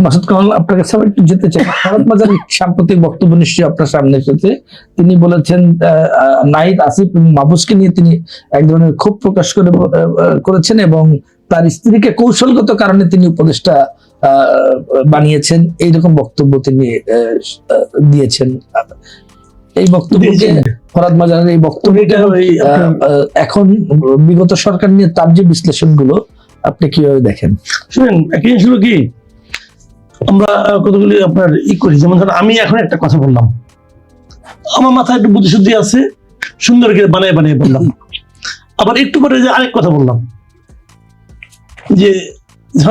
মাসুদ কামাল, আপনার কাছে আবার একটু যেতে চাই। ফরহাদ মাজারের সাম্প্রতিক বক্তব্য নিশ্চয়ই আপনার সামনে এসেছে। তিনি বলেছেন নাহিদ, আসিফ এবং মাহফুজকে নিয়ে তিনি এক ধরনের ক্ষোভ প্রকাশ করেছেন এবং তার স্ত্রীকে কৌশলগত কারণে তিনি উপদেষ্টা বানিয়েছেন, এইরকম বক্তব্য তিনি দিয়েছেন। এই বক্তব্যকে, ফরহাদ মাজারের এই বক্তব্যটা এখন বিগত সরকার নিয়ে তার যে বিশ্লেষণগুলো আপনি কিভাবে দেখেন? শুনেন, একটা জিনিস হলো কি, আমরা কতগুলি আপনার করি, যেমন ধরেন আমি এখন একটা কথা বললাম, আমার মাথায় একটু বুদ্ধিশুদ্ধি আছে, সুন্দর করে বানিয়ে বানিয়ে বললাম। আবার একটু পরে যে আরেক কথা বললাম, যে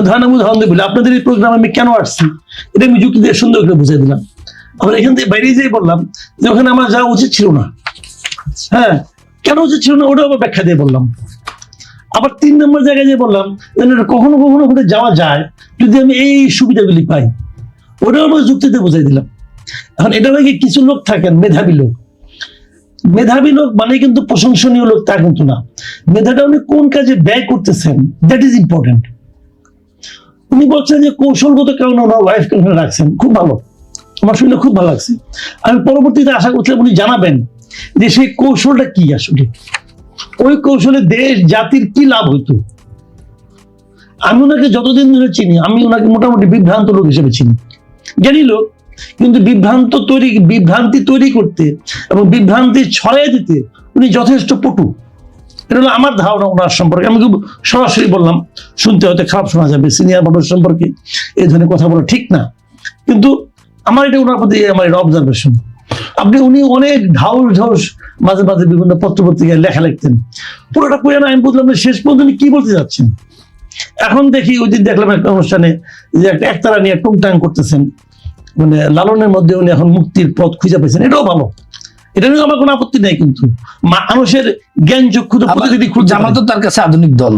ধরেন বলি আপনাদের এই প্রোগ্রাম আমি কেন আসছি, এটা আমি যুক্তি দিয়ে সুন্দর করে বুঝিয়ে দিলাম। আবার এখান থেকে বাইরে যেয়ে বললাম যে ওখানে আমার যাওয়া উচিত ছিল না। হ্যাঁ, কেন উচিত ছিল না ওটাও আবার ব্যাখ্যা দিয়ে বললাম। আবার 3 নম্বর জায়গায় যে বললাম কখনো কখনো ওখানে যাওয়া যায় যদি আমি এই সুবিধাগুলি পাই, ওটাও আমরা যুক্তিতে বুঝাই দিলাম। এখন এটা নাকি কিছু লোক থাকেন মেধাবী লোক, মেধাবী লোক মানে কিন্তু প্রশংসনীয় লোক তা কিন্তু না। মেধাটা উনি কোন কাজে ব্যয় করতেছেন, দ্যাট ইজ ইম্পর্টেন্ট। উনি বলছেন যে কৌশলগত কারণে ওনার ওয়াইফকে রাখছেন, খুব ভালো, আমার শুনে খুব ভালো লাগছে। আমি পরবর্তীতে আশা করছিলাম উনি জানাবেন যে সেই কৌশলটা কি, আসলে ওই কৌশলে দেশ জাতির কি লাভ হইতো। আমি ওনাকে যতদিন ধরে চিনি, আমি ওনাকে মোটামুটি বিভ্রান্ত লোক হিসেবে চিনি, জ্ঞানী লোক, কিন্তু বিভ্রান্তি তৈরি করতে এবং বিভ্রান্তি ছড়াই দিতে উনি যথেষ্ট পটু। এটা হলো আমার ধারণা ওনার সম্পর্কে। আমি খুব সরাসরি বললাম, শুনতে হয়তো খারাপ শোনা যাবে, সিনিয়র মানুষ সম্পর্কে এই ধরনের কথা বলা ঠিক না, কিন্তু আমার এটা ওনার প্রতি আমার এটা অবজারভেশন। উনি অনেক ঢাউস মাঝে মাঝে বিভিন্ন পত্রপত্রিকায় লেখা লিখতেন, পুরোটা পড়ে না আমি বুঝলাম শেষ পর্যন্ত উনি কি বলতে যাচ্ছেন। এখন দেখি ওই দিন দেখলাম একটা অনুষ্ঠানে যে একটা একতারা নিয়ে টুংটাং করতেছেন, মানে লালনের মধ্যে উনি এখন মুক্তির পথ খুঁজে পেয়েছেন, এটাও ভালো, এটা নিয়ে আমার কোনো আপত্তি নেই। কিন্তু মানুষের জ্ঞান চক্ষু তো প্রতিদিনই খুঁজে, জামাত তার কাছে আধুনিক দল,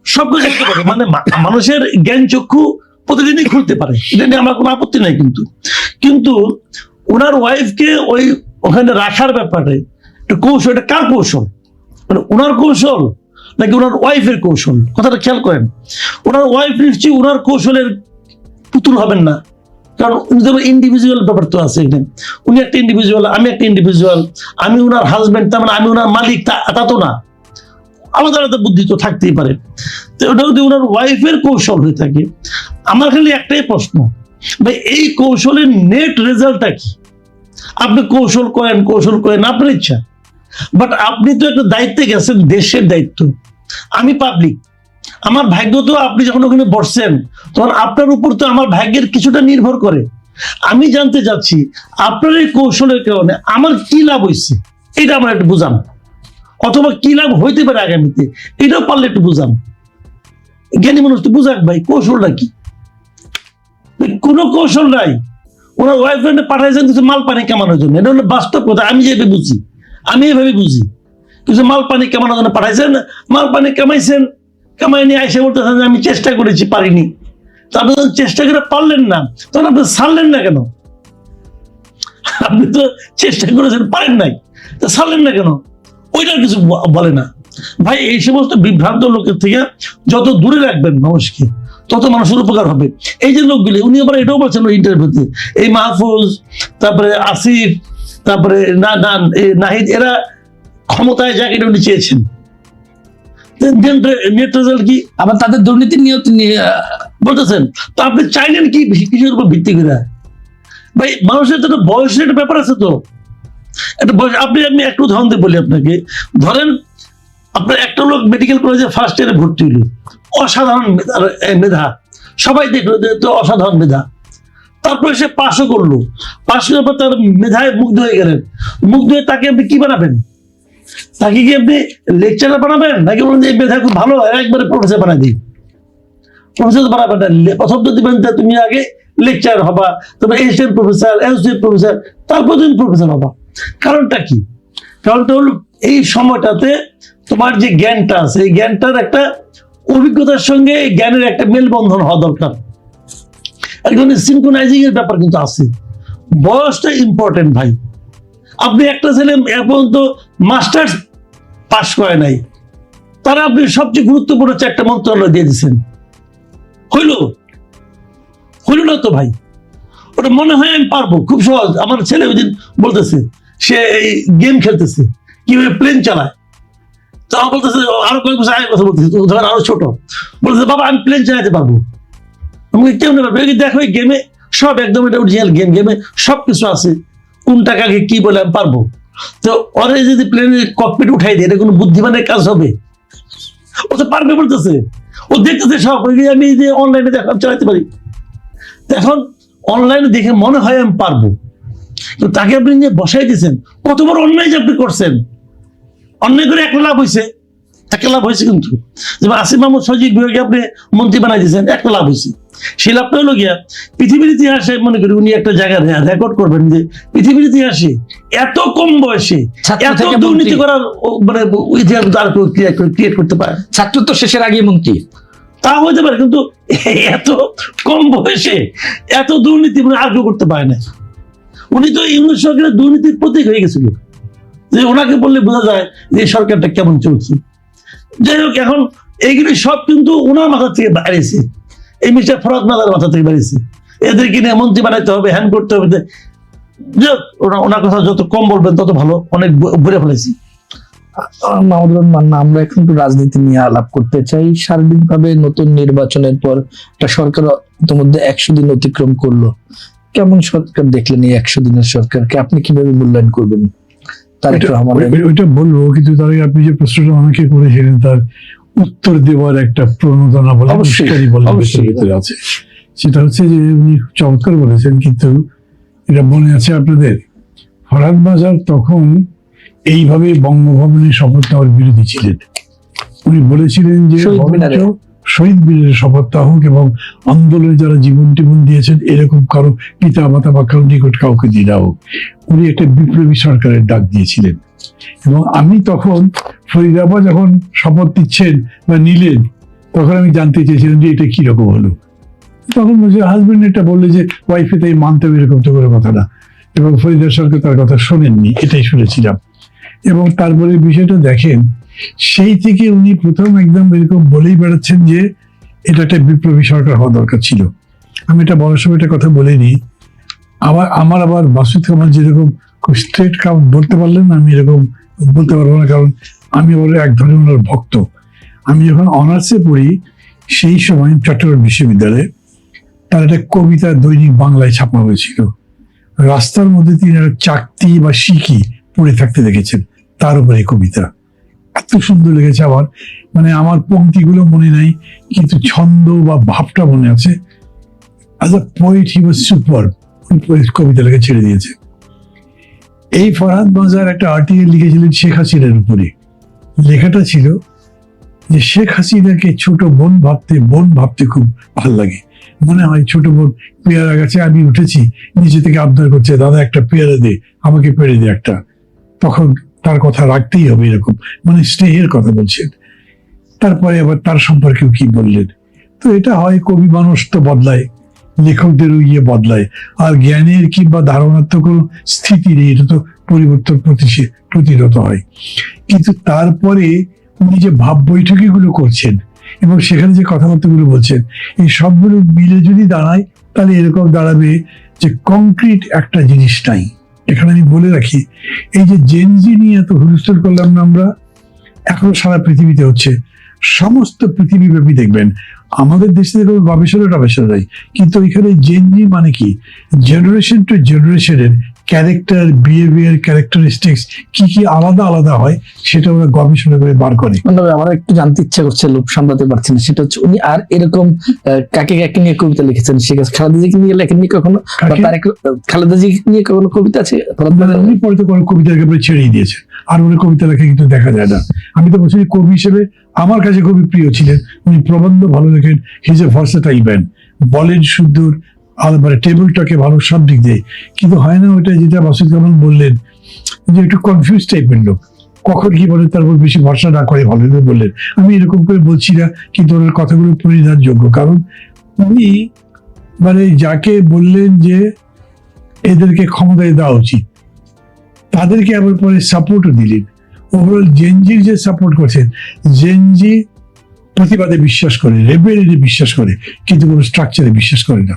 সবকিছু দেখতে পারে, মানে মানুষের জ্ঞান চক্ষু প্রতিদিনই খুলতে পারে, এটা নিয়ে আমার কোনো আপত্তি নাই। কিন্তু ওনার ওয়াইফকে ওখানে রাখার ব্যাপারে একটা কৌশল, এটা কার কৌশল, মানে ওনার কৌশল নাকি ওনার ওয়াইফের কৌশল? কথাটা খেয়াল করেন, ওনার ওয়াইফ নিশ্চয়ই ওনার কৌশলের পুতুল হবেন না, কারণ উনি যেমন ইন্ডিভিজুয়াল ব্যাপার তো আছে এখানে। উনি একটা ইন্ডিভিজুয়াল, আমি একটা ইন্ডিভিজুয়াল, আমি ওনার হাজবেন্ড, তার মানে আমি ওনার মালিক তা তো না, আলাদা আলাদা বুদ্ধি তো থাকতেই পারে। তো ওটা যদি ওনার ওয়াইফের কৌশল হয়ে থাকে, আমার খালি একটাই প্রশ্ন, ভাই এই কৌশলের নেট রেজাল্টটা কি? আপনি কৌশল করেন আপনার ইচ্ছা, বাট আপনি তো একটা দায়িত্বে গেছেন, দেশের দায়িত্ব। আমি পাবলিক, আমার ভাগ্য তো আপনি যখন ওখানে বসছেন তখন আপনার উপর তো আমার ভাগ্যের কিছুটা নির্ভর করে। আমি জানতে চাচ্ছি আপনার এই কৌশলের কারণে আমার কি লাভ হয়েছে, এটা আমার একটু বুঝান, অথবা কি লাভ হইতে পারে আগামীতে, এটাও পারলে একটু বুঝান। জ্ঞানী মানুষ তো বুঝাক ভাই কৌশলটা কি। কোনো কৌশল নাই, ওনার ওয়াইফ্রেন্ডে পাঠাইছেন কিছু মাল পানি কামানোর জন্য, এটা হলো বাস্তব কথা। আমি যেভাবে বুঝি, আমি এভাবে বুঝি, কিছু মাল পানি কামানোর জন্য পাঠাইছেন, মাল পানি কামাইছেন, কামাই নিয়ে আইসে বলতেছেন যে আমি চেষ্টা করেছি পারিনি। তো আপনি যখন চেষ্টা করে পারলেন না তখন আপনি ছাড়লেন না কেন? আপনি তো চেষ্টা করেছেন, পারেন নাই, তো ছাড়লেন না কেন? ওইটার কিছু বলে না ভাই। এই সমস্ত বিভ্রান্ত লোকের থেকে যত দূরে রাখবেন মানুষকে, তত মানুষের উপকার হবে। এই যে লোকগুলি, উনি আবার এটাও বলছেন ইন্টারভিউতে, এই মাহফুজ, তারপরে আসিফ, তারপরে নাহিদ, এরা ক্ষমতায় যাক এটা উনি চেয়েছেন। নেট রেজাল্ট কি? আবার তাদের দুর্নীতি নিয়েও তিনি বলতেছেন। তো আপনি চাইলেন কি, কিসের উপর ভিত্তি করে? ভাই মানুষের তো বয়সের একটা ব্যাপার আছে, তো একটা বয়স। আমি একটু উদাহরণ দিয়ে বলি আপনাকে, ধরেন আপনার একটা লোক মেডিকেল কলেজে ফার্স্ট ইয়ারে ভর্তি হইল, অসাধারণ মেধা, সবাই দেখলো তো অসাধারণ মেধা, তারপরে সে পাশও করলো, পাশ করার পর তার মেধায় মুগ্ধ হয়ে গেলেন, মুগ্ধ হয়ে তাকে আপনি কি বানাবেন? তাকে কি আপনি লেকচারার বানাবেন, নাকি বলেন যে মেধা খুব ভালো একবারে প্রফেসর বানাই দিই? প্রফেসর বানাবেন না, প্রথম তো দিবেন তুমি আগে লেকচার হবা, তারপর এসিস্ট্যান্ট প্রফেসর, অ্যাসোসিয়েট প্রফেসর, তারপর তুমি প্রফেসর হবা। কারণটা কি? কারণটা হলো এই সময়টাতে তোমার যে জ্ঞানটা আছে, এই জ্ঞানটার একটা অভিজ্ঞতার সঙ্গে এই জ্ঞানের একটা মেলবন্ধন হওয়া দরকার। একজন সিনক্রোনাইজিং এর ব্যাপার কিন্তু আছে। বয়সটা ইম্পর্টেন্ট ভাই। আপনি একটা ছেলে এখন তো মাস্টার্স পাস করে নাই, তারা আপনি সবচেয়ে গুরুত্বপূর্ণ 4টা মন্ত্রণালয় দিয়ে দিচ্ছেন, হইল? হইল না তো ভাই, ওটা মনে হয় আমি পারবো, খুব সহজ। আমার ছেলে ওই দিন বলতেছে সে এই গেম খেলতেছে কিভাবে প্লেন চালায়, তো আমার বলতেছে আরো কয়েক বছর আগে কথা বলতেছে, তো ধর আরো ছোট, বলতেছে বাবা আমি প্লেন চালাতে পারবো। আমি কেমন পারবো? দেখো এই গেমে সব একদম এটা অরিজিনাল গেম, গেমে সবকিছু আছে, কোন টাকাকে কি বলে আমি পারবো। তো ওরে যদি প্লেনের ককপিট উঠাই দেয়, এটা কোনো বুদ্ধিমানের কাজ হবে? ও তো পারবে বলতেছে, ও দেখতেছে সব, আমি যে অনলাইনে দেখাম চালাতে পারি। এখন অনলাইনে দেখে মনে হয় আমি পারবো, তো তাকে আপনি যে বসাই দিয়েছেন, কত বড় অন্যায় যে আপনি করছেন। অন্যায় করে একটা লাভ হয়েছে, একটা লাভ হয়েছে কিন্তু, যেমন আসিফ মাহমুদ সজীব বিভাগে আপনি মন্ত্রী বানাই দিয়েছেন, একটা লাভ হয়েছে। সেই লাভটা হলো গিয়া পৃথিবীর ইতিহাসে মনে করি উনি একটা জায়গায় রেকর্ড করবেন যে পৃথিবীর ইতিহাসে এত কম বয়সে এত দুর্নীতি করার মানে ইতিহাস আর ক্রিয়েট করতে পারে। ছাত্র তো শেষের আগে মন্ত্রী, তা হইতে পারে, কিন্তু এত কম বয়সে এত দুর্নীতি মানে আর কেউ করতে পারে না। উনি তো ইংরেজ সরকারের দুর্নীতির প্রতীক হয়ে গেছিল, যে ওনাকে বললে বোঝা যায় যে এই সরকারটা কেমন চলছে। যাই হোক, এখন এইগুলি সব কিন্তু ওনার মাথা থেকে বাইরেছে, এই মিস্টার ফরাদ মাদার মাথা থেকে বেরিয়েছে। এদেরকে নিয়ে মন্ত্রী বানাইতে হবে, হ্যান্ড করতে হবে, ওনার কথা যত কম বলবেন তত ভালো, অনেক ঘুরে ফেলেছি। মাহমুদুর মান্না, আমরা এখন একটু রাজনীতি নিয়ে আলাপ করতে চাই। সার্বিকভাবে নতুন নির্বাচনের পর একটা সরকার ইতিমধ্যে 100 দিন অতিক্রম করলো, কেমন সরকার দেখলেন এই 100 দিনের সরকারকে? আপনি কিভাবে মূল্যায়ন করবেন? ওইটা বলবো, কিন্তু তার আগে আপনি যে প্রশ্নটা আমাকে করেছিলেন তার উত্তর দেওয়ার একটা প্রণোদনা বলে ভিতরে আছে। সেটা হচ্ছে যে উনি চমৎকার বলেছেন, কিন্তু এটা মনে আছে আপনাদের, ফরহাদ মাজার তখন এইভাবে বঙ্গভবনের শপথ নেওয়ার বিরোধী ছিলেন। উনি বলেছিলেন যে শহীদ মিনারে শপথ হোক এবং আন্দোলনে যারা জীবন টিবন দিয়েছেন এরকম কারো পিতা মাতা বা কারো নিকট কাউকে দিয়ে দাও। উনি একটা বিপ্লবী সরকারের ডাক দিয়েছিলেন। এবং আমি তখন ফরিদাবাদ যখন শপথ নিচ্ছেন বা নিলেন, তখন আমি জানতে চেয়েছিলাম যে এটা কিরকম হলো। তখন হাজবেন্ড এটা বললে যে ওয়াইফে তাই মানতে হবে, এরকম তো করে কথা না। এবং ফরিদা সরকার তার কথা শোনেননি, এটাই শুনেছিলাম। এবং তারপরে বিষয়টা দেখেন, সেই থেকে উনি প্রথম একদম এরকম বলেই বেড়াচ্ছেন যে এটা একটা বিপ্লবী সরকার হওয়া দরকার ছিল। আমি এটা বলার সময় একটা কথা বলিনি, আমার আবার মাসুদ কামাল যেরকম স্ট্রেট কাম বলতে পারলেন, আমি এরকম বলতে পারবো না, কারণ আমি ওর এক ধরনের ওনার ভক্ত। আমি যখন অনার্সে পড়ি সেই সময় চট্টগ্রাম বিশ্ববিদ্যালয়ে তার একটা কবিতা দৈনিক বাংলায় ছাপা হয়েছিল। রাস্তার মধ্যে তিনি একটা চাকতি বা শিকি পড়ে থাকতে দেখেছেন, তার উপরে কবিতা এত সুন্দর লেগেছে আমার। মানে আমার পংক্তিগুলো মনে নাই, কিন্তু ছন্দ বা ভাবটা মনে আছে। As a poet he was super. কবিতাটাকে ছেড়ে দিয়েছে। এই ফরহাদ মাজার একটা আর্টিকেল লিখেছিলেন শেখ হাসিনার উপরে। লেখাটা ছিল যে শেখ হাসিনাকে ছোট বোন ভাবতে খুব ভাল লাগে। মনে হয় ছোট বোন পেয়ারা গাছে আমি উঠেছি, নিচে থেকে আবদার করছে, দাদা একটা পেয়ারা দে, আমাকে পেড়ে দে একটা। তখন তার কথা রাখতেই হবে, এরকম মানে স্নেহের কথা বলছেন। তারপরে আবার তার সম্পর্কেও কি বললেন। তো এটা হয়, কবি মানুষ তো বদলায়, লেখকদেরও বদলায়, আর জ্ঞানের কিংবা ধারণার তো কোনো স্থিতি নেই, এটা তো পরিবর্তন প্রতিরত হয়। কিন্তু তারপরে উনি যে ভাব বৈঠকিগুলো করছেন এবং সেখানে যে কথাবার্তাগুলো বলছেন, এই সবগুলো মিলে যদি দাঁড়ায়, তাহলে এরকম দাঁড়াবে যে কংক্রিট একটা জিনিস নাই। এখানে আমি বলে রাখি, এই যে জেনজি নিয়ে এত হুলস্থুল করলাম না আমরা, এখনো সারা পৃথিবীতে হচ্ছে। সমস্ত পৃথিবীব্যাপী দেখবেন, আমাদের দেশে কোনো গবেষণা নাই, কিন্তু এখানে জেনজি মানে কি, জেনারেশন টু জেনারেশনের ক্যারেক্টার, বিহেভিয়ার, ক্যারেক্টারিস্টিক্স কি আলাদা আলাদা হয়, সেটা ওরা গবেষণা করে বার করে। আমার একটু জানতে ইচ্ছা করছে, লোভ সামলাতে পারছি না, সেটা হচ্ছে উনি আর এরকম কাকে নিয়ে কবিতা লিখেছেন? খালেদাজিকে নিয়ে লেখেননি কখনো? খালেদাজি নিয়ে কখনো কবিতা আছে? উনি পরে তো কোনো কবিতা একেবারে ছেড়েই দিয়েছে, আর উনি কবিতা লেখা কিন্তু দেখা যায় না। আমি তো বলছি, কবি হিসেবে আমার কাছে খুবই প্রিয় ছিলেন। উনি প্রবন্ধ ভালো লেখেন, হিজ এ ভার্সেটাইল ম্যান, বলেন সুন্দর, মানে টেবিলটাকে ভালো সব দিক দিয়ে। কিন্তু হয় না ওইটা যেটা মাসুদ কামাল বললেন, যে একটু কনফিউজ টাইপের লোক, কখন কি বলে তার উপর বেশি ভরসা না করে ভালো বললেন। আমি এরকম করে বলছি না, কিন্তু ওনার কথাগুলো পরিধানযোগ্য, কারণ উনি মানে যাকে বললেন যে এদেরকে ক্ষমতায় দেওয়া উচিত, তাদেরকে আবার পরে সাপোর্টও দিলেন। ওভারঅল জেনজির যে সাপোর্ট করছেন, জেনজি প্রতিবাদে বিশ্বাস করে, রেবেলিয়নে বিশ্বাস করে, কিন্তু কোনো স্ট্রাকচারে বিশ্বাস করে না।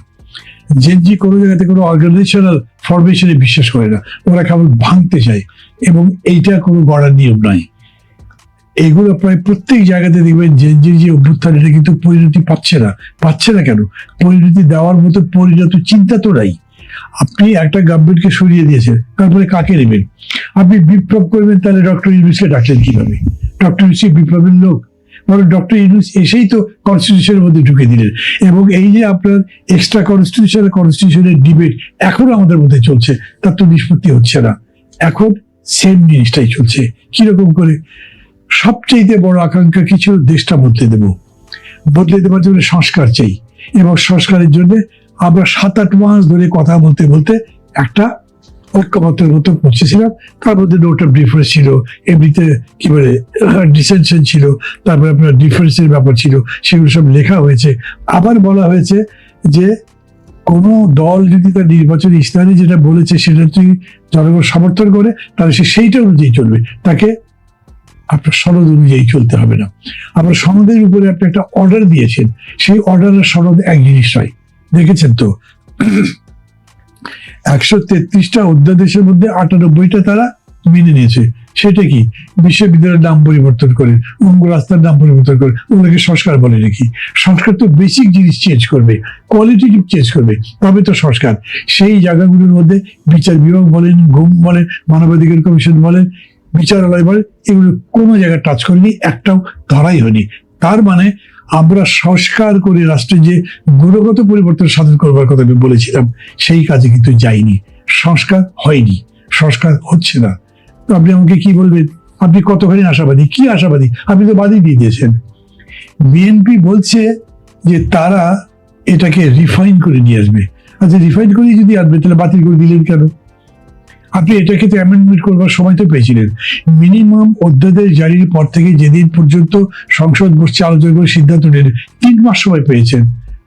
জেনজি কোনো জায়গাতে কোনো অর্গানাইজেশনাল ফরমেশনে বিশ্বাস করে না, ওরা কেবল ভাঙতে চায়, এবং এইটা কোনো গড়ার নিয়ম নয়। এগুলো প্রায় প্রত্যেক জায়গাতে দেখবেন জেনজির যে অভ্যুত্থান, এটা কিন্তু পরিণতি পাচ্ছে না কেন? পরিণতি দেওয়ার মতো পরিণত চিন্তা তো নাই। আপনি একটা গভর্নমেন্টকে সরিয়ে দিয়েছেন, তারপরে কাকে নেবেন? আপনি বিপ্লব করবেন, তাহলে ডক্টর ইউনূসকে ডাকলেন কিভাবে? ডক্টর ইউনূস বিপ্লবের লোক? বরং ডক্টর ইউনূস এসেই তো কনস্টিটিউশনের মধ্যে ঢুকে দিলেন। এবং এই যে আপনার এক্সট্রা কনস্টিটিউশনের ডিবেট এখনো আমাদের মধ্যে চলছে, তার তো নিষ্পত্তি হচ্ছে না। এখন সেম জিনিসটাই চলছে। কিরকম করে? সবচেয়ে বড় আকাঙ্ক্ষা কিছু, দেশটা বদলে দেওয়ার জন্য সংস্কার চাই, এবং সংস্কারের জন্য আমরা 7-8 মাস ধরে কথা বলতে বলতে একটা ঐক্যমত্যের মতো পৌঁছেছিলাম। তার মধ্যে নোট অফ ডিফারেন্স ছিল, এমনিতে কি বলে ডিসেনশন ছিল, তারপরে আপনার ডিফারেন্সের ব্যাপার ছিল, সেগুলো সব লেখা হয়েছে। আবার বলা হয়েছে যে কোনো দল যদি তার নির্বাচনী ইস্তাহারে যেটা বলেছে সেটা যদি জনগণ সমর্থন করে, তাহলে সে সেইটা অনুযায়ী চলবে, তাকে আপনার সনদ অনুযায়ী চলতে হবে না। আবার সনদের উপরে আপনি একটা অর্ডার দিয়েছেন, সেই অর্ডারের সনদ এক জিনিস নয়। দেখেছেন তো 133টা অধ্যাদেশের মধ্যে 98টা তারা মেনে নিয়েছে। সেটা কি? বিশ্ববিদ্যালয়ের নাম পরিবর্তন করে, অঙ্গ রাস্তার নাম পরিবর্তন করে, ওগুলোকে সংস্কার বলে নাকি? সংস্কার তো বেসিক জিনিস চেঞ্জ করবে, কোয়ালিটেটিভ চেঞ্জ করবে, তবে তো সংস্কার। সেই জায়গাগুলোর মধ্যে বিচার বিভাগ বলেন, ঘুম বলেন, মানবাধিকার কমিশন বলেন, বিচারালয় বলেন, এগুলো কোনো জায়গায় টাচ করেনি, একটাও ধরাই হয়নি। তার মানে আমরা সংস্কার করে রাষ্ট্রের যে গুণগত পরিবর্তন সাধন করবার কথা আমি বলেছিলাম, সেই কাজে কিন্তু যায়নি। সংস্কার হয়নি, সংস্কার হচ্ছে না। তো আপনি আমাকে কি বলবেন? আপনি কতখানি আশাবাদী? কি আশাবাদী? আপনি তো বাদই দিয়ে দিয়েছেন। বিএনপি বলছে যে তারা এটাকে রিফাইন করে নিয়ে আসবে। আচ্ছা, রিফাইন করে যদি আসবে, তাহলে বাতিল করে দিলেন কেন? আপনি এটাকে তো অ্যামেন্ডমেন্ট করবার সময় তো পেয়েছিলেন। মিনিমাম অধ্যাদেশ জারির পর থেকে যেদিন পর্যন্ত সংসদ বসছে, আলোচনা করে সিদ্ধান্ত নিলেন, 3 মাস সময় পেয়েছেন।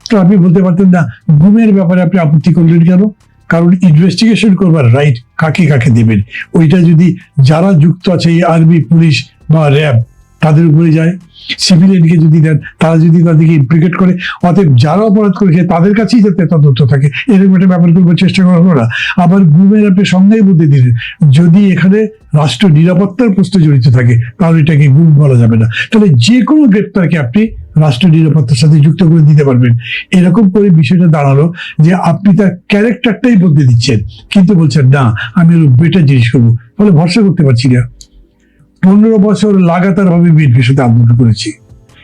তো আপনি বলতে পারতেন না গুমের ব্যাপারে আপনি আপত্তি করলেন কেন? কারণ ইনভেস্টিগেশন করবার রাইট কাকে কাকে দেবেন, ওইটা যদি যারা যুক্ত আছে এই আর্মি, পুলিশ বা র্যাব, তাদের উপরে যায়। সিভিলিয়ানকে যদি দেন, তারা যদি তাদেরকে ইমপ্লিকেট করে, অতএব যারা অপরাধ করেছে তাদের কাছেই যাতে তদন্ত থাকে, এরকম একটা ব্যাপার করবার চেষ্টা করা হলো না। আবার গুমের আপনি সংজ্ঞায় বলতে দিলেন, যদি এখানে রাষ্ট্র নিরাপত্তার প্রশ্ন জড়িত থাকে, তাহলে এটাকে গুম বলা যাবে না। তাহলে যে কোনো গ্রেপ্তারকে আপনি রাষ্ট্র নিরাপত্তার সাথে যুক্ত করে দিতে পারবেন। এরকম করে বিষয়টা দাঁড়ালো যে আপনি তার ক্যারেক্টারটাই বদলে দিচ্ছেন, কিন্তু বলছেন না আমি আরো বেটার জিনিস করবো। ফলে ভরসা করতে পারছি না। 15 বছর লাগাতার ভাবে বিএনপির সাথে আন্দোলন করেছি,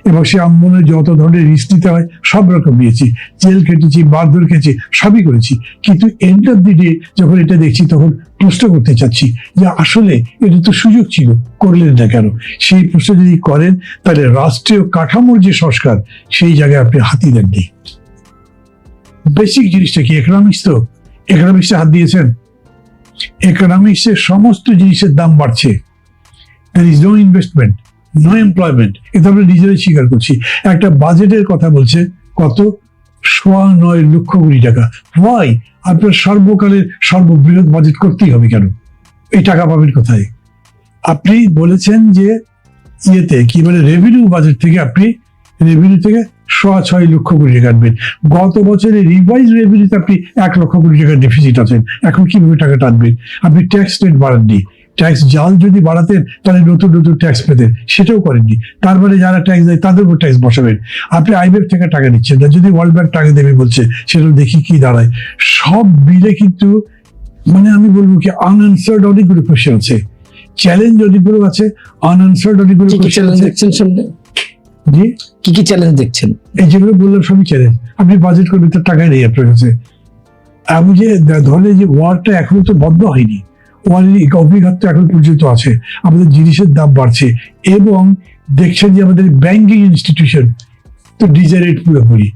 এবং সে আন্দোলনে যত ধরনের রিস্ক নিতে হয় সব রকম নিয়েছি, জেল খেটেছি, মারধর খেয়েছি, সবই করেছি। কিন্তু এন্ড অফ দি ডে যখন এটা দেখছি, তখন প্রশ্ন করতে চাচ্ছি যে আসলে এটা তো সুযোগ ছিল, করলেন না কেন? সেই প্রশ্ন যদি করেন, তাহলে রাষ্ট্রীয় কাঠামোর যে সংস্কার, সেই জায়গায় আপনি হাতি দেননি। বেসিক জিনিসটা কি? ইকোনমিক্স, তো ইকোনমিক্সে হাত দিয়েছেন। ইকোনমিক্সে সমস্ত জিনিসের দাম বাড়ছে, there is no investment, no employment, এটা আমরা নিজেরাই স্বীকার করছি। একটা বাজেটের কথা বলছে, কত? 9.25 লক্ষ কোটি টাকা। ওয়াই? আপনার সর্বকালের সর্ববৃহৎ বাজেট করতেই হবে কেন? এই টাকা পাবেন কোথায়? আপনি বলেছেন যে ইয়েতে কি বলে, রেভিনিউ বাজেট থেকে আপনি রেভিনিউ থেকে 6.25 লক্ষ কোটি টাকা আনবেন। গত বছরে রিভাইজ রেভিনিউতে আপনি 1 লক্ষ কোটি টাকার ডেফিসিট আছেন। এখন কিভাবে টাকাটা আনবেন? আপনি ট্যাক্স রেট বাড়াননি। ট্যাক্স জাল যদি বাড়াতেন, তাহলে নতুন নতুন ট্যাক্স পেতেন, সেটাও করেননি। তার মানে যারা ট্যাক্স দেয় তাদের উপর ট্যাক্স বসাবেন। আপনি আইএমএফ থেকে টাকা নিচ্ছেন না, যদি ওয়ার্ল্ড ব্যাংক টাকা দেবে বলছে, সেটা দেখি কি দাঁড়ায়। সব মিলে কিন্তু মানে আমি বলবো কি, আনআনসার্ড অনেকগুলো কোয়েশ্চেন আছে, চ্যালেঞ্জ অনেকগুলো আছে, আনআনসার্ড অনেকগুলো কোয়েশ্চেন আছে। দেখছেন সামনে জি, কি চ্যালেঞ্জ দেখছেন? এই যেগুলো বললাম সবই চ্যালেঞ্জ। আপনি বাজেট করবেন, তার টাকা নেই আপনার কাছে। আমি যে ধরনের যে ওয়ারটা এখনো তো বন্ধ হয়নি, অভিঘাত তো এখন পর্যন্ত আছে, আমাদের জিনিসের দাম বাড়ছে, এবং দেখছেন যে আমাদের ব্যাংকিং ইনস্টিটিউশন তো ডিজারেট পুরোপুরি।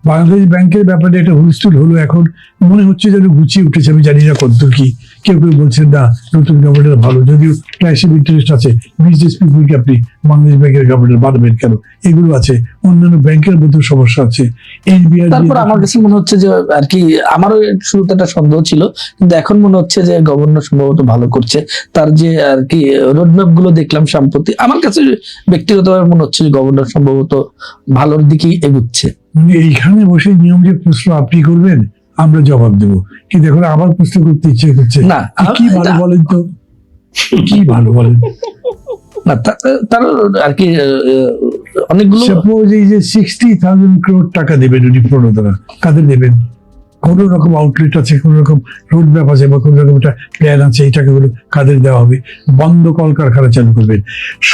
বাংলাদেশ ব্যাংকের ব্যাপারে একটা হুলস্থুল হলো, এখন মনে হচ্ছে যেন গুছিয়ে উঠেছে, আমি জানি না কতদূর কি, কেউ কেউ বলছেন না নতুন গভর্নমেন্ট ভালো, যদিও ক্ল্যাশ অফ ইন্টারেস্ট আছে, বিজনেস পিপুলকে আপনি বাংলাদেশ ব্যাংকের গভর্নমেন্ট বানাবেন কেন, এগুলো আছে, অন্যান্য ব্যাংকের মধ্যে সমস্যা আছে। তারপর আমার কাছে মনে হচ্ছে যে আর কি, আমারও শুরুতে একটা সন্দেহ ছিল, কিন্তু এখন মনে হচ্ছে যে গভর্নর সম্ভবত ভালো করছে। তার যে আর কি রোডম্যাপ গুলো দেখলাম সম্প্রতি, আমার কাছে ব্যক্তিগতভাবে মনে হচ্ছে যে গভর্নর সম্ভবত ভালোর দিকেই এগুচ্ছে। মানে এইখানে বসে নিয়ম যে প্রশ্ন আপনি করবেন আমরা জবাব দেবো, কিন্তু এখন আবার প্রশ্ন করতে ইচ্ছে করছে না, কি ভালো বলেন তো, কি ভালো বলেন। না তার আর কি অনেকগুলো সাপোজ এই যে 60,000 crore টাকা দেবেন উনি প্রণোদনা, কাদের দেবেন? কোন রকম আউটলেট আছে, কোন রকম রোড ম্যাপ আছে, বা কোন রকম একটা প্ল্যান আছে, এই টাকাগুলো কাদের দেওয়া হবে? বন্ধ কলকারখানা চালু করবেন।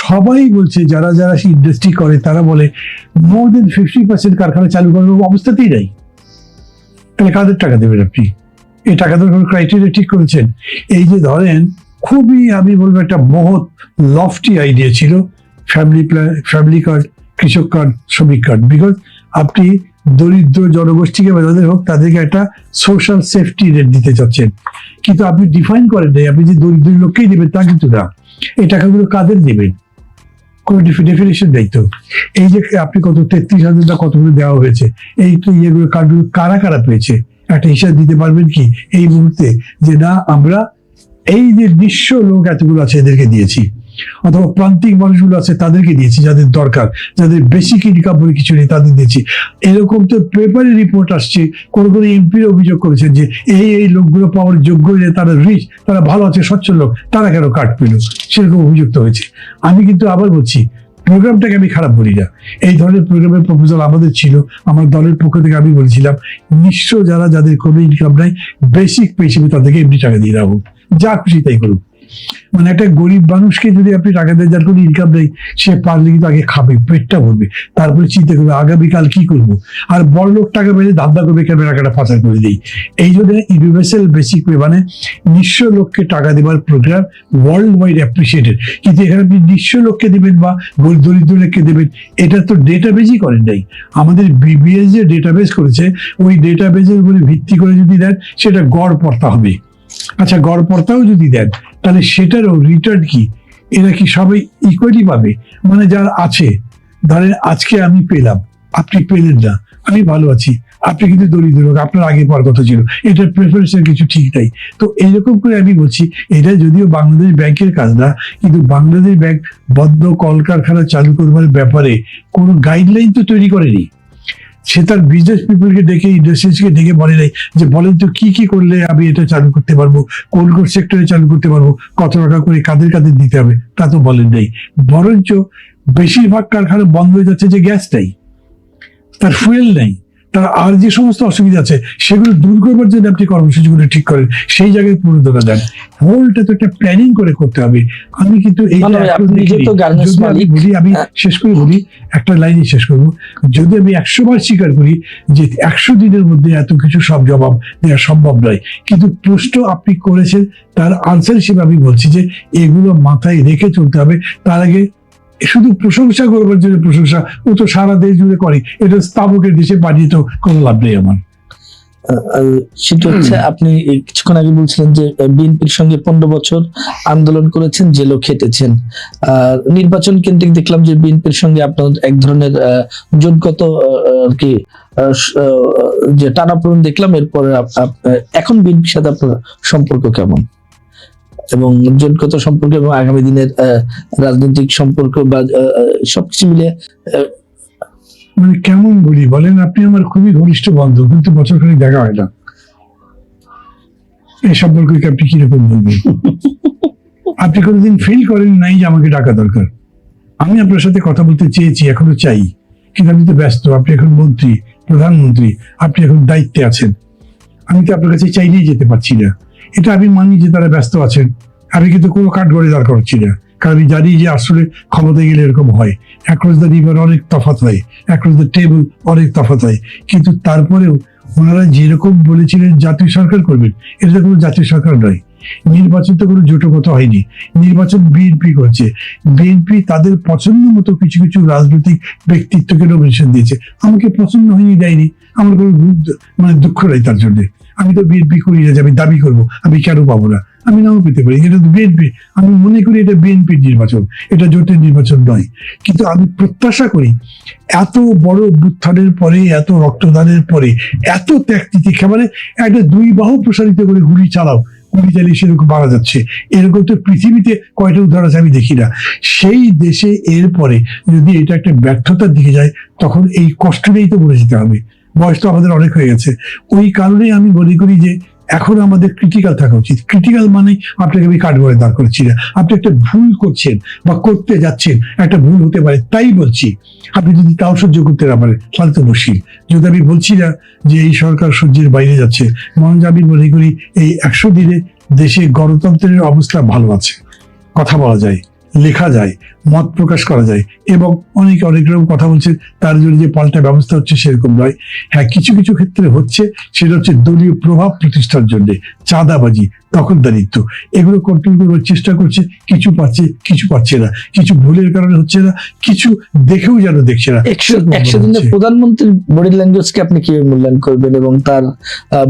সবাই বলছে, যারা যারা ইন্ডাস্ট্রি করে তারা বলে মোর দেন 50% কারখানা চালু করার অবস্থাতেই নাই। তাহলে কাদের টাকা দেবেন আপনি? এই টাকা দেওয়ার কোনো ক্রাইটেরিয়া ঠিক করেছেন? এই যে ধরেন, খুবই আমি বলবো একটা মহৎ লফটি আইডিয়া ছিল ফ্যামিলি কার্ড, কৃষক কার্ড, শ্রমিক কার্ড। বিকজ আপনি দরিদ্র জনগোষ্ঠীকে বা যাদের হোক তাদেরকে একটা সোশ্যাল সেফটি নেট দিতে চাচ্ছেন, কিন্তু আপনি ডিফাইন করেন নাই আপনি যে দরিদ্র লোককেই দেবেন তা কিন্তু না। এই টাকাগুলো কাদের দেবেন? কোন ডেফিনেশন নেই তো। এই যে আপনি কত 33,000 না কতগুলো দেওয়া হয়েছে, এই তো ইয়েগুলো কার্ডগুলো কারা কারা পেয়েছে একটা হিসাব দিতে পারবেন কি এই মুহূর্তে? যে না, আমরা এই যে নিঃস্ব লোক এতগুলো আছে এদেরকে দিয়েছি, অথবা প্রান্তিক মানুষগুলো আছে তাদেরকে দিয়েছি, যাদের দরকার, যাদের বেসিক ইনকাম বলে কিছু নেই তাদের দিয়েছি। এরকম তো পেপারে রিপোর্ট আসছে, কোন কোন এমপির অভিযোগ করেছেন যে এই লোকগুলো পাওয়ার যোগ্য, তারা রিচ, তারা ভালো আছে, সচ্ছল লোক, তারা কেন কার্ড পেল, সেরকম অভিযুক্ত হয়েছে। আমি কিন্তু আবার বলছি, প্রোগ্রামটাকে আমি খারাপ বলি না, এই ধরনের প্রোগ্রামের প্রপোজাল আমাদের ছিল, আমার দলের পক্ষ থেকে আমি বলেছিলাম নিঃস্ব যারা, যাদের কোনো ইনকাম নাই, বেসিক পে হিসেবে তাদেরকে এমনি টাকা দিয়ে রাখুন, যা খুশি তাই করুক। মানে একটা গরিব মানুষকে যদি আপনি টাকা দেন যার কোনো ইনকাম নেই, সে পারলে কিন্তু আগে খাবে, পেটটা ভরবে, তারপরে চিন্তা করবে আগামীকাল কি করবো। আর বড় লোক টাকা পেলে ধান্দা করবে কেন টাকাটা পাচার করে দিই। এই জন্য ইউনিভার্সাল বেসিক পে মানে নিঃস্ব লোককে টাকা দেওয়ার প্রোগ্রাম ওয়ার্ল্ড ওয়াইড অ্যাপ্রিসিয়েটেড। কিন্তু এখানে আপনি নিঃস্ব লোককে দেবেন বা দরিদ্র লোককে দেবেন, এটা তো ডেটাবেজই করেন নাই। আমাদের বিবিএস যে ডেটাবেস করেছে, ওই ডেটাবেজের উপরে ভিত্তি করে যদি দেন সেটা গড় পড়তা হবে। আচ্ছা, গড় পড়তাও যদি দেন তাহলে সেটারও রিটার্ন কি, এরা কি সবাই ইকুয়ালি পাবে? মানে যার আছে, ধরেন আজকে আমি পেলাম, আপনি পেলেন না, আমি ভালো আছি, আপনি কিন্তু দরিদ্র লোক, আপনার আগে পাওয়ার কথা ছিল, এটার প্রেফারেন্সের কিছু ঠিক নাই। তো এইরকম করে আমি বলছি, এটা যদিও বাংলাদেশ ব্যাংকের কাজ না, কিন্তু বাংলাদেশ ব্যাংক বন্ধ কলকারখানা চালু করবার ব্যাপারে কোনো গাইডলাইন তো তৈরি করেনি। সে তার বিজনেস পিপলকে ডেকে, ইন্ডাস্ট্রিজকে ডেকে বলে নাই যে বলেন তো কি কি করলে আমি এটা চালু করতে পারবো, কোন কোন সেক্টরে চালু করতে পারবো, কত টাকা করে কাদের কাদের দিতে হবে, তা তো বলেন নাই। বরঞ্চ বেশিরভাগ কারখানা বন্ধ হয়ে যাচ্ছে যে গ্যাস নাই, তার ফুয়েল নাই, তার আর যে সমস্ত অসুবিধা আছে সেগুলো দূর করবার জন্য আপনি কর্মসূচিগুলো ঠিক করেন, সেই জায়গায় প্রণোদনা দেন। হোলটা তো একটা প্ল্যানিং করে করতে হবে। আমি কিন্তু এই বলি, আমি শেষ করে বলি, একটা লাইনে শেষ করবো, যদি আমি 100 বার স্বীকার করি যে 100 দিনের মধ্যে এত কিছু সব জবাব দেওয়া সম্ভব নয়, কিন্তু প্রশ্ন আপনি করেছেন, তার আনসার হিসেবে আমি বলছি যে এগুলো মাথায় রেখে চলতে হবে। তার আগে শুধু প্রশংসা করবার জন্য প্রশংসা, ও তো সারা দেশ জুড়ে করে, এটা স্থাবকের দেশে বানিয়ে তো কোনো লাভ নেই আমার। সেটা হচ্ছে, আপনি কিছুক্ষণ আগে বলছিলেন যে বিএনপির সঙ্গে 15 বছর আন্দোলন করেছেন, জেলও খেটেছেন। নির্বাচন কেন্দ্রিক দেখলাম যে বিএনপির সঙ্গে আপনার এক ধরনের জোটগত আর কি যে টানাপোড়েন দেখলাম। এরপরে এখন বিএনপির সাথে আপনার সম্পর্ক কেমন, এবং জোটগত সম্পর্ক এবং আগামী দিনের রাজনৈতিক সম্পর্ক বা সবকিছু মিলে মানে কেমন বলি বলেন? আপনি আমার খুবই ঘনিষ্ঠ বন্ধু, কিন্তু বছর খানিক দেখা হয় না। এই সম্পর্ককে আপনি কিরকম বলবেন? আপনি কোনোদিন ফিল করেন নাই যে আমাকে ডাকা দরকার? আমি আপনার সাথে কথা বলতে চেয়েছি, এখনো চাই, কিন্তু আপনি তো ব্যস্ত, আপনি এখন মন্ত্রী, প্রধানমন্ত্রী, আপনি এখন দায়িত্বে আছেন। আমি তো আপনার কাছে চাইলেই যেতে পারছি না। এটা আমি মানি যে তারা ব্যস্ত আছেন, আমি কিন্তু কোনো কাঠগড়ে দাঁড় করাচ্ছি না, কারণ আমি জানি যে আসলে ক্ষমতায় গেলে এরকম হয়, অ্যাক্রস দ্য রিভার অনেক তফাৎ হয়, অ্যাক্রস দ্য টেবল অনেক তফাৎ হয়। কিন্তু তারপরেও ওনারা যেরকম বলেছিলেন জাতীয় সরকার করবেন, এটা কোনো জাতীয় সরকার নয়। নির্বাচন তো কোনো জোটগত হয়নি, নির্বাচন বিএনপি করেছে। বিএনপি তাদের পছন্দ মতো কিছু কিছু রাজনৈতিক ব্যক্তিত্বকে নমিনেশন দিয়েছে, আমাকে পছন্দ হয়নি, দেয়নি, আমার কোনো মানে দুঃখ নেই তার জন্য। আমি তো বিএনপি করি না যে আমি দাবি করবো আমি কেন পাবো না, আমি নাও পেতে পারি। এটা তো বিএনপি, আমি মনে করি এটা বিএনপির নির্বাচন, এটা জোটের নির্বাচন নয়। কিন্তু আমি প্রত্যাশা করি এত বড় অভ্যুত্থানের পরে, এত রক্তদানের পরে, এত ত্যাগ তিতিক্ষা, মানে একটা দুই বাহু প্রসারিত করে গুলি চালাও, গুলি চালিয়ে সেরকম মারা যাচ্ছে, এরকম তো পৃথিবীতে কয়টা উদাহরণ আছে আমি দেখি না। সেই দেশে এরপরে যদি এটা একটা ব্যর্থতার দিকে যায়, তখন এই কষ্ট নিয়েই তো মরে যেতে হবে। বয়স তো আমাদের অনেক হয়ে গেছে। ওই কারণেই আমি মনে করি যে এখন আমাদের ক্রিটিক্যাল থাকা উচিত। ক্রিটিক্যাল মানে আপনাকে আমি কাঠগড়ায় দাঁড় করছি না, আপনি একটা ভুল করছেন বা করতে যাচ্ছেন, একটা ভুল হতে পারে তাই বলছি। আপনি যদি তাও সহ্য করতে না পারেন তাহলে তো মুশকিল। যদি আমি বলছি না যে এই সরকার সহ্যের বাইরে যাচ্ছে, মনে আমি মনে করি এই 100 দিনে দেশে গণতন্ত্রের অবস্থা ভালো আছে, কথা বলা যায়, লেখা যায়, মত প্রকাশ করা যায়, এবং অনেকে অনেক রকম কথা বলছে, তার জন্য যে পাল্টা ব্যবস্থা হচ্ছে সেরকম নয়। হ্যাঁ, কিছু কিছু ক্ষেত্রে হচ্ছে, সেটা হচ্ছে দলীয় প্রভাব প্রতিষ্ঠার জন্য, চাঁদাবাজি, দখলদারিত্ব, এগুলো কন্ট্রোল করবার চেষ্টা করছে, কিছু পাচ্ছে কিছু পাচ্ছে না, কিছু ভুলের কারণে হচ্ছে না, কিছু দেখেও যেন দেখছে না। 100 দিনে প্রধানমন্ত্রীর বডি ল্যাঙ্গুয়েজকে আপনি কিভাবে মূল্যায়ন করবেন এবং তার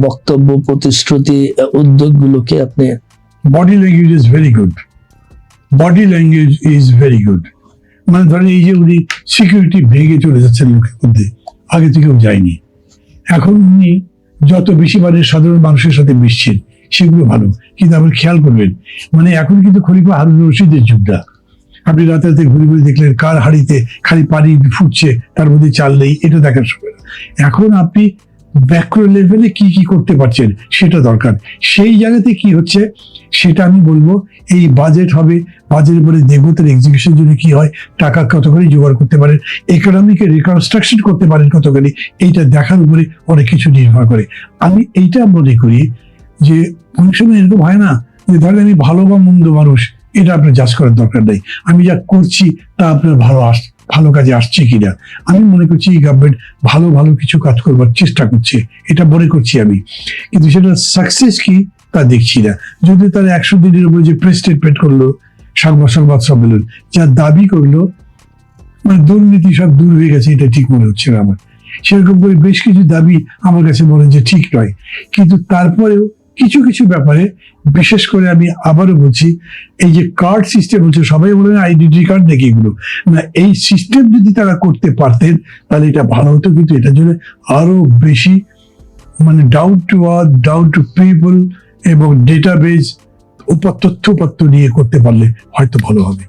বক্তব্য, প্রতিশ্রুতি, উদ্যোগগুলোকে আপনি? Body language is very good, body language is very good. মানে ধরেন এই যে উনি সিকিউরিটি ভেঙে চলে যাচ্ছেন লোকের মধ্যে, আগে থেকেও যায়নি, এখন উনি যত বেশি সাধারণ মানুষের সাথে মিশছেন সেগুলো ভালো। কিন্তু আপনি খেয়াল করবেন, মানে এখন কিন্তু খলিফা হারুন রশিদের যুগটা। আপনি রাতে রাতে ঘুরে ঘুরে দেখলেন কার হাড়িতে খালি পানি ফুটছে, তার মধ্যে চাল নেই, এটা দেখার সময় না। এখন আপনি ম্যাক্রো লেভেলে কি কি করতে পারছেন সেটা দরকার। সেই জায়গাতে কি হচ্ছে সেটা আমি বলবো, এই বাজেট হবে, বাজেটের পরে দেখবো তার এক্সিকিউশন জন্য কি হয়, টাকা কতখানি জোগাড় করতে পারেন, ইকোনমিকে রিকনস্ট্রাকশন করতে পারেন কতখানি, এইটা দেখার উপরে অনেক কিছু নির্ভর করে। আমি এইটা মনে করি যে অনেক সময় এরকম হয় না যে ধরেন আমি ভালো বা মন্দ মানুষ, এটা আপনার জাজ করার দরকার নেই, আমি যা করছি তা আপনার ভালো কাজে আসছে কিনা। আমি মনে করছি এই গভর্নমেন্ট ভালো ভালো কিছু কাজ করবার চেষ্টা করছে, এটা মনে করছি আমি, কিন্তু সেটা সাকসেস কি তা দেখছি না। যদি তারা 100 দিনের উপরে যে প্রেস স্টেটমেন্ট করলো, সংবাদ সম্মেলন যা দাবি করলো, মানে দুর্নীতি সব দূর হয়ে গেছে, এটা ঠিক মনে হচ্ছে না আমার। সেরকম করে বেশ কিছু দাবি আমার কাছে মনে হয় যে ঠিক নয়। কিন্তু তারপরেও কিছু কিছু ব্যাপারে, বিশেষ করে আমি আবারও বলছি, এই যে কার্ড সিস্টেম হচ্ছে, সবাই বলেন আইডেন্টি কার্ড নাকি এগুলো না, এই সিস্টেম যদি তারা করতে পারতেন তাহলে এটা ভালো হতো। কিন্তু এটার জন্য আরো বেশি মানে down to earth, down to people এবং ডেটাবেজ তথ্যপত্র নিয়ে করতে পারলে হয়তো ভালো হবে,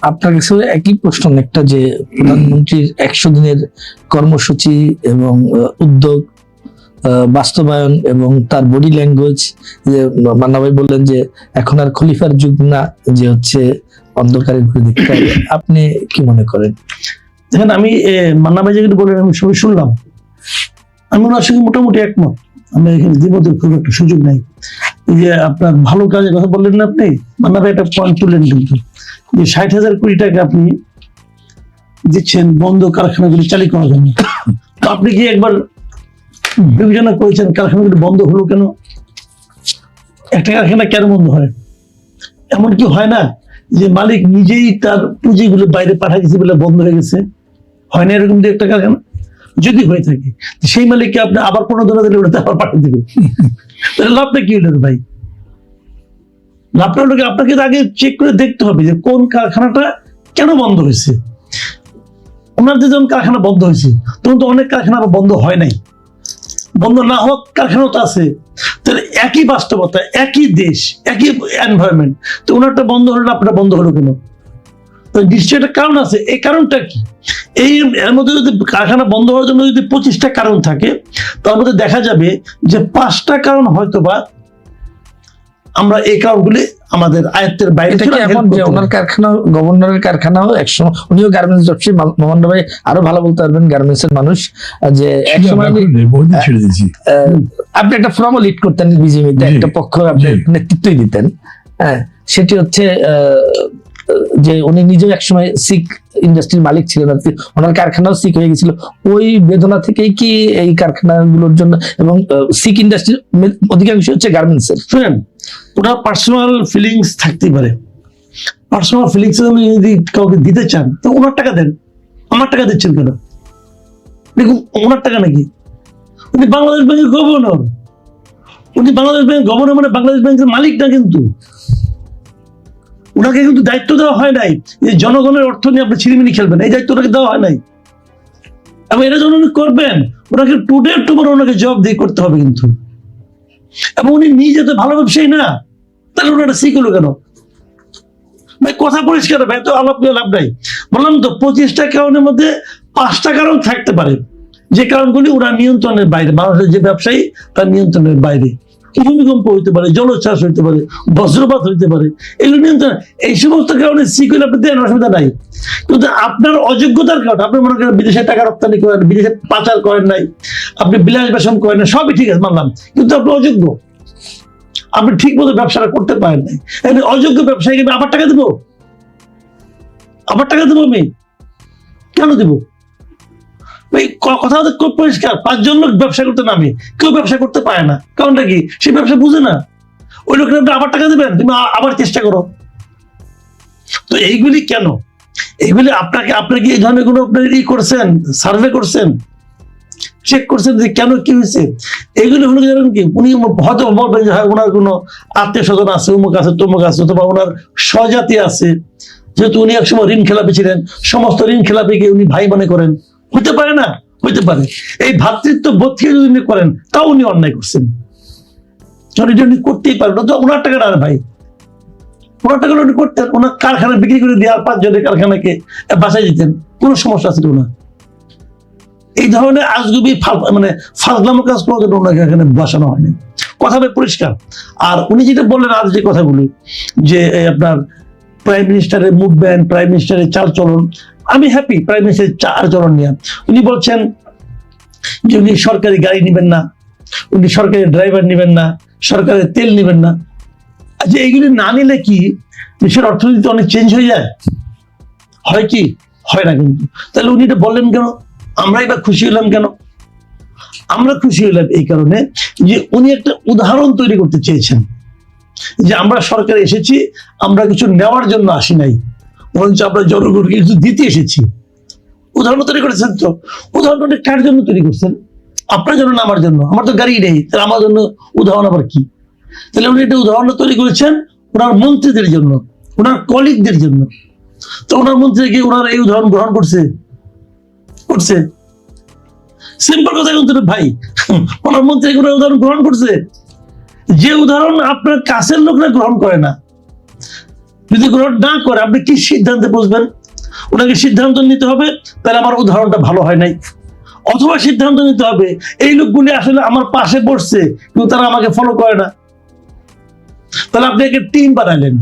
আপনার কাছে একই প্রশ্ন একটা, যে প্রধানমন্ত্রীর 100 দিনের কর্মসূচি এবং উদ্যোগ বাস্তবায়ন এবং তার বডি ল্যাঙ্গুয়েজ, যে মান্না ভাই বললেন যে এখন আর খলিফার যুগ না, যে হচ্ছে অন্ধকারের ঘুরে দেখতে হবে, আপনি কি মনে করেন? দেখেন, আমি মান্না ভাই যেগুলো বললেন আমি সবাই শুনলাম, আমি ওনার সঙ্গে মোটামুটি একমত। আমি এখানে দ্বিমতের খুব একটা সুযোগ নাই। এই যে আপনার ভালো কাজের কথা বললেন না আপনি, মান্না ভাই একটা পয়েন্ট তুললেন কিন্তু, যে 60,000 কোটি টাকা আপনি দিচ্ছেন বন্ধ কারখানাগুলি চালু করার জন্য। তো আপনি কি একবার বিবেচনা করেছেন কারখানাগুলি বন্ধ হলো কেন? একটা কারখানা কেন বন্ধ হয়? এমন কি হয় না যে মালিক নিজেই তার পুঁজিগুলো বাইরে পাঠিয়ে গেছে বলে বন্ধ হয়ে গেছে? হয় না এরকম একটা কারখানা? যদি হয়ে থাকে সেই মালিককে আপনি আবার প্রণোদনা দিলে ওটা আবার পাঠিয়ে দেবে, তাহলে লাভটা কি হলো ভাই? লাভটা হলো আপনাকে আগে চেক করে দেখতে হবে যে কোন কারখানাটা কেন বন্ধ হয়েছে। ওনাদের যখন কারখানা বন্ধ হয়েছে তখন তো অনেক কারখানা বন্ধ হয় নাই, বন্ধ না হওয়া কারখানাও তো আছে। তাহলে একই বাস্তবতা, একই দেশ, একই এনভায়রনমেন্ট, তো ওনারটা বন্ধ হলো না, আপনারটা বন্ধ হলো কেন? তো নিশ্চয়ই একটা কারণ আছে। এই কারণটা কি? এর মধ্যে যদি কারখানা বন্ধ হওয়ার জন্য যদি 25টা কারণ থাকে, তার মধ্যে দেখা যাবে যে 5টা কারণ হয়তোবা আমরা এই কারণগুলি আমাদের আয়ত্তের বাইরে। ওনার কারখানা, গভর্নরের কারখানাও একসময়, উনিও গার্মেন্টস ব্যবসায়ী, মোহাম্মদ ভাই আরো ভালো বলতে পারবেন গার্মেন্টস এর মানুষ, যে একসময় আপনি একটা ফর্মও লিড করতেন বিজেপিতে, একটা পক্ষ আপনি নেতৃত্বই দিতেন। হ্যাঁ, সেটি হচ্ছে যে উনি নিজেও একসময় শিখ ইন্ডাস্ট্রির মালিক ছিলেন, ওনার কারখানাও শিখ হয়ে গেছিল। ওই বেদনা থেকেই কি এই কারখানাগুলোর জন্য, এবং শিখ ইন্ডাস্ট্রির অধিকাংশ হচ্ছে গার্মেন্টস এর, শুনেন, ওনার পার্সোনাল ফিলিংস থাকতেই পারে। পার্সোনাল ফিলিংস যদি কাউকে দিতে চান তো ওনার টাকা দেন, আমার টাকা দিচ্ছেন কেন? দেখুন, ওনার টাকা নাকি, উনি বাংলাদেশ ব্যাংকের গভর্নর। উনি বাংলাদেশ ব্যাংক গভর্নর মানে বাংলাদেশ ব্যাংকের মালিক না, কিন্তু ওনাকে কিন্তু দায়িত্ব দেওয়া হয় নাই যে জনগণের অর্থ নিয়ে আপনি ছিনিমিনি খেলবেন, এই দায়িত্ব ওনাকে দেওয়া হয় নাই। এবং এটা যখন উনি করবেন, ওনাকে টুডে টুমরো ওনাকে জবাবদিহি করতে হবে কিন্তু। এবং উনি নিজে তো ভালো ব্যবসায়ী না, তাহলে ওনারা শিখলো কেন ভাই? কথা পরিষ্কার ভাই, তো আলাপ করে লাভ নাই। বললাম তো 25টা কারণের মধ্যে 5টা কারণ থাকতে পারে, যে কারণগুলি ওনার নিয়ন্ত্রণের বাইরে। মানুষের যে ব্যবসায়ী তার নিয়ন্ত্রণের বাইরে। ভূমিকম্প হইতে পারে, জলোচ্ছ্বাস হইতে পারে, বজ্রপাত হইতে পারে, এগুলো নিয়ন্ত্রণ। এই সমস্ত কারণে সিকিউর আপনি দেন, অসুবিধা নাই। কিন্তু আপনার অযোগ্যতার কারণে, আপনি মনে করেন বিদেশে টাকা রপ্তানি করেন, বিদেশে পাচার করেন নাই, আপনি বিলাস বেসন করেন না, সবই ঠিক আছে মানলাম, কিন্তু আপনি অযোগ্য, আপনি ঠিক মতো ব্যবসাটা করতে পারেন নাই। অযোগ্য ব্যবসায়ীকে আমি আবার টাকা দেবো? আবার টাকা দেবো আমি? কেন দেবো? কথা খুব পরিষ্কার। 5 জন লোক ব্যবসা করতে নামে, কেউ ব্যবসা করতে পারে না। কারণটা কি? সে ব্যবসা বুঝে না। ওই লোকের আপনি আবার টাকা দেবেন, তুমি আবার চেষ্টা করো। তো এইগুলি কেন? এইগুলি আপনাকে এই ধরনের কোনো করছেন, সার্ভে করছেন, চেক করছেন যে কেন কি হয়েছে? এইগুলি হলো জানেন কি, উনি হয়তো বলবেন যে ওনার কোনো আত্মীয় স্বজন আছে, অমুক আছে, তমুক আছে, অথবা ওনার স্বজাতি আছে, যেহেতু উনি একসময় ঋণ খেলাপি ছিলেন, সমস্ত ঋণ খেলাপিকে উনি ভাই মনে করেন। হইতে পারে না? হইতে পারে। এই ভ্রাতৃত্ব বোধ থেকে যদি উনি করেন, তাও উনি অন্যায় করছেন। উনি করতেই পারেন না, তো ওনার টাকাটা আর ভাই, ওনার টাকা উনি করতেন, ওনার কারখানা বিক্রি করে দিয়ে আর 5 জনের কারখানাকে বাঁচাই দিতেন, কোনো সমস্যা ছিল না। এই ধরনের আজগুবি মানে ফাজলামো কাজ করার জন্য ওনাকে এখানে বসানো হয়নি। কথা পরিষ্কার। আর উনি যেটা বললেন, আর যে কথাগুলি, যে আপনার প্রাইম মিনিস্টারের মুভমেন্ট, প্রাইম মিনিস্টারের চালচলন, আমি হ্যাপি প্রাইম মিনিস্টারের চালচলন নিয়ে। উনি বলছেন যে উনি সরকারি গাড়ি নেবেন না, উনি সরকারি ড্রাইভার নেবেন না, সরকারের তেল নেবেন না। আচ্ছা, এইগুলি না নিলে কি দেশের অর্থনীতি অনেক চেঞ্জ হয়ে যায়? হয় কি? হয় না কিন্তু। তাহলে উনি এটা বললেন কেন? আমরাই বা খুশি হলাম কেন? আমরা খুশি হলাম এই কারণে যে উনি একটা উদাহরণ তৈরি করতে চেয়েছেন যে আমরা সরকারে এসেছি, আমরা কিছু নেওয়ার জন্য আসি নাই, বরঞ্চ আমরা জনগণকে কিছু দিতে এসেছি। উদাহরণ তৈরি করেছেন। তো উদাহরণটা কার জন্য তৈরি করছেন? আপনার জন্য না আমার জন্য? আমার তো গাড়ি নেই, তাহলে আমার জন্য উদাহরণ আবার কি? তাহলে উনি একটা উদাহরণ তৈরি করেছেন ওনার মন্ত্রীদের জন্য, ওনার কলিগদের জন্য। তো ওনার মন্ত্রী কি ওনার এই উদাহরণ গ্রহণ করছে? সিম্পল কথা কিন্তু ভাই, ওনার মন্ত্রী ওনার উদাহরণ গ্রহণ করছে? যে উদাহরণ আপনার কাছের লোকরা গ্রহণ করে না, যদি গ্রহণ না করে আপনি কি সিদ্ধান্তে বুঝবেন? ওনাকে সিদ্ধান্ত নিতে হবে তাহলে আমার উদাহরণটা ভালো হয় নাই, অথবা সিদ্ধান্ত নিতে হবে এই লোকগুলি আসলে আমার পাশে বসছে কিন্তু তারা আমাকে ফলো করে না। তাহলে আপনি একটা টিম বানালেন,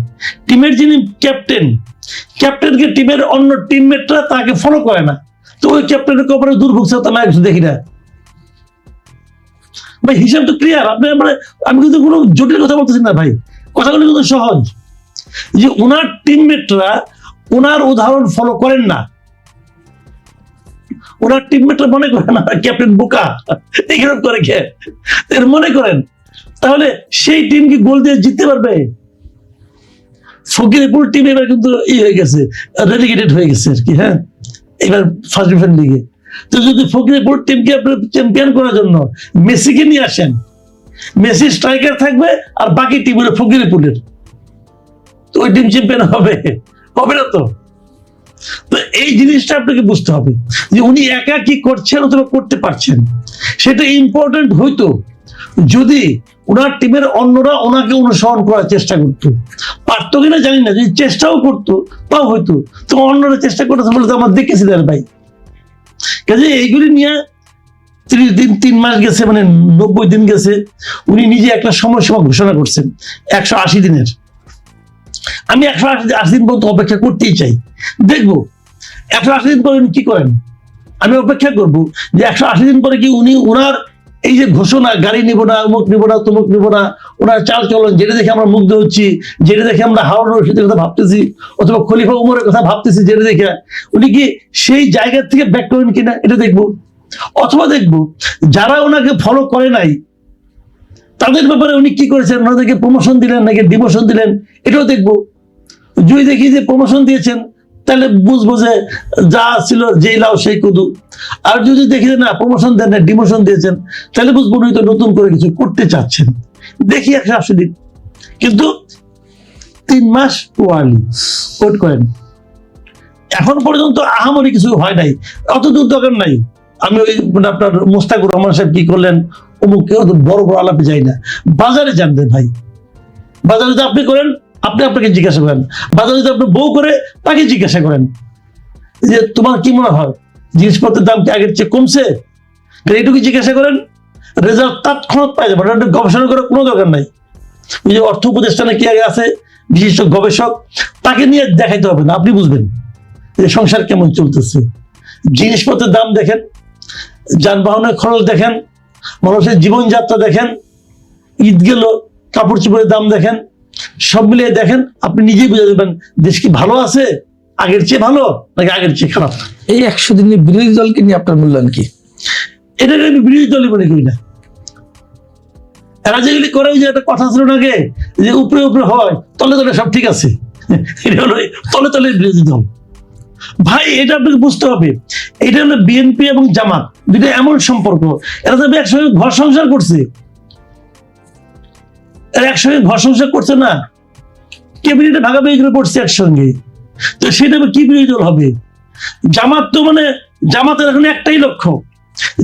টিমের যিনি ক্যাপ্টেনকে টিমের অন্য টিমমেটরা তাকে ফলো করে না, তো ওই ক্যাপ্টেনের কপালে দুর্ভোগ আমি কিছু দেখি না ভাই। হিসাব তো ক্লিয়ার। আমি কিন্তু কোনো জটিল কথা বলতেছি না ভাই, কথাগুলো কিন্তু সহজ। যে ওনার টিমমেটরা ওনার উদাহরণ ফলো করেন না, ওনার টিমমেটরা মনে করেন না ক্যাপ্টেন বোকা, এরকম করে এর মনে করেন, তাহলে সেই টিম কি গোল দিয়ে জিততে পারবে? ফকিরপুর টিম এবার কিন্তু হয়ে গেছে, রেলিগেটেড হয়ে গেছে আর কি। হ্যাঁ, এবার ফার্স্ট ডিভিশন লিগে। তো যদি ফকিরপুর টিমকে আপনার চ্যাম্পিয়ন করার জন্য মেসিকে নিয়ে আসেন, মেসি স্ট্রাইকার থাকবে আর বাকি টিম হলো ফকিরপুরের, তো ওই টিম চ্যাম্পিয়ন হবে না তো। তো এই জিনিসটা আপনাকে বুঝতে হবে যে উনি একা কি করছেন অথবা করতে পারছেন, সেটা ইম্পর্টেন্ট হইতো যদি ওনার টিমের অন্যরা ওনাকে অনুসরণ করার চেষ্টা করতো। পারতো কিনা জানি না, যদি চেষ্টাও করতো তাও হয়তো। তো অন্যরা চেষ্টা করতেছে বলে তো আমরা দেখেছিলেন ভাই। কাজে এইগুলি নিয়ে 30 দিন 3 মাস গেছে, মানে 90 দিন গেছে। উনি নিজে একটা সময়সীমা ঘোষণা করছেন 180 দিনের। আমি 180 দিন পর্যন্ত অপেক্ষা করতেই চাই, দেখবো 180 দিন পরে উনি কি করেন। আমি অপেক্ষা করবো যে 180 দিন পরে কি উনি ওনার এই যে ঘোষণা, গাড়ি নিব না, অমুক নিব না, তমুক নিব না, ওনার চাল চলন যেটা দেখে আমরা মুগ্ধ হচ্ছি, যেটা দেখে আমরা হারুন রশিদের কথা ভাবতেছি, অথবা খলিফা উমরের কথা ভাবতেছি, যেটা দেখে উনি কি সেই জায়গা থেকে ব্যাক করেন কিনা এটা দেখবো। অথবা দেখবো যারা ওনাকে ফলো করে নাই তাদের ব্যাপারে উনি কি করেছেন, ওনাদেরকে প্রমোশন দিলেন নাকি ডিমোশন দিলেন, এটাও দেখবো। যদি দেখি যে প্রমোশন দিয়েছেন তাহলে বুঝবো যে যা ছিল যেই লাও সেই কুদু। আর যদি দেখি যে না প্রমোশন দেন না ডিমোশন দিয়েছেন, তাহলে বুঝবো উনি তো নতুন করে কিছু করতে চাচ্ছেন। দেখি 180 দিন, কিন্তু 3 মাস ওয়ার্লি কোট করেন। এখন পর্যন্ত আহামরি কিছু হয় নাই, অত দূর দরকার নাই। আমি ওই মানে আপনার মোস্তাকুর রহমান সাহেব কি করলেন অমুক বড় বড় আলাপে যাই না। বাজারে জানবেন ভাই, বাজারে যদি আপনি করেন আপনি আপনাকে জিজ্ঞাসা করেন, বাজারে যদি আপনি বউ করে তাকে জিজ্ঞাসা করেন যে তোমার কি মনে হয় জিনিসপত্রের দাম কি আগের চেয়ে কমছে, এইটুকু জিজ্ঞাসা করেন, রেজাল্ট তৎক্ষণাৎ পাই যাবেন। এটা গবেষণা করার কোনো দরকার নাই। ওই যে অর্থ উপদেষ্টা কি আগে আছে বিশিষ্ট গবেষক, তাকে নিয়ে দেখাইতে হবে না, আপনি বুঝবেন যে সংসার কেমন চলতেছে। জিনিসপত্রের দাম দেখেন, যানবাহনের খরচ দেখেন, মানুষের জীবনযাত্রা দেখেন, ঈদ গেল কাপড় চোপড়ের দাম দেখেন, সব মিলিয়ে দেখেন, আপনি নিজেই বুঝে যাবেন দেশ কি ভালো আছে, আগের চেয়ে ভালো নাকি আগের চেয়ে খারাপ। এই 100 দিনে বিরোধী দলকে নিয়ে আপনার মূল্যায়ন কি? এটাকে আমি বিরোধী দলই মনে করি না। এরা যেগুলি করে, যে একটা কথা ছিল নাকি যে উপরে উপরে হয় তলে তলে সব ঠিক আছে, এটা হলো তলে তলে বিরোধী দল। ভাই এটা আপনাকে বুঝতে হবে, এটা হলো বিএনপি এবং জামাত দুটো এমন সম্পর্ক, এরা তো একসঙ্গে ঘর সংসার করছে, এরা একসঙ্গে ঘর সংসার করছে না, ক্যাবিনেটে ভাগাভাগি করে করছে একসঙ্গে, তো সেটা কি বিরোধী দল হবে? জামাত তো মানে জামাতের এখন একটাই লক্ষ্য,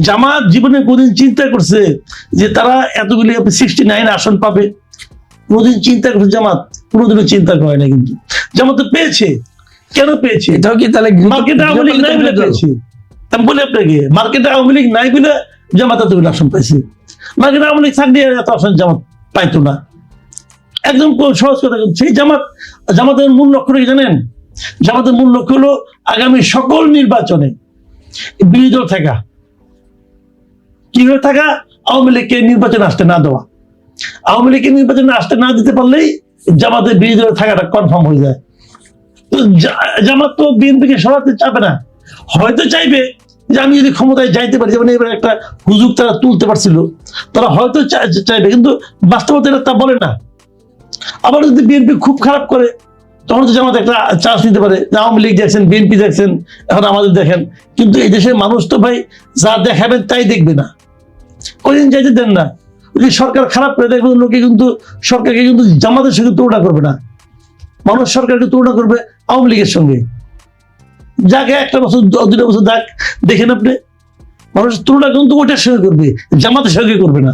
জামাত জীবনে কোনদিন চিন্তা করছে যে তারা এতগুলি 69 আসন পাবে? কোনদিন চিন্তা করছে জামাত? কোনদিনও চিন্তা করে না। কিন্তু জামাত তো পেয়েছে, কেন পেয়েছে? এটাও কি তাহলে মার্কেটে আওয়ামী লীগ নাই বলে পেয়েছে। আমি বলি আপনাকে, মার্কেটে আওয়ামী লীগ নাই বলে জামাত এতগুলো আসন পাইছে। মার্কেটে আওয়ামী লীগ থাকলে এত আসন জামাত পাইতো না। একদম সহজ কথা। সেই জামাতের মূল লক্ষ্য কি জানেন? জামাতের মূল লক্ষ্য হলো আগামী সকল নির্বাচনে বিরোধী দল থাকা। কিভাবে থাকা? আওয়ামী লীগকে নির্বাচনে আসতে না দেওয়া। আওয়ামী লীগকে নির্বাচনে আসতে না দিতে পারলেই জামাতের বিরোধী দলে থাকাটা কনফার্ম হয়ে যায়। তো জামাত তো বিএনপিকে সরাতে চাবে না, হয়তো চাইবে যে আমি যদি ক্ষমতায় যাইতে পারি, যেমন এবার একটা হুজুগ তারা তুলতে পারছিল, তারা হয়তো চাইবে, কিন্তু বাস্তবতা তা বলে না। আবার যদি বিএনপি খুব খারাপ করে, তখন তো জামাত একটা চান্স নিতে পারে, আওয়ামী লীগ দেখছেন, বিএনপি দেখছেন, এখন আমাদের দেখেন। কিন্তু এই দেশের মানুষ তো ভাই যা দেখাবেন তাই দেখবে না, ওইদিন যাইতে দেন না। যদি সরকার খারাপ করে দেখবেন, লোকে কিন্তু সরকারকে কিন্তু জামাতের সঙ্গে তুলনা করবে না, মানুষ সরকারকে তুলনা করবে আওয়ামী লীগের সঙ্গে। যাকে 1 বছর 2 বছর দেখেন আপনি, মানুষ তুলনা কিন্তু ওটার সঙ্গে করবে, জামাতের সঙ্গে করবে না।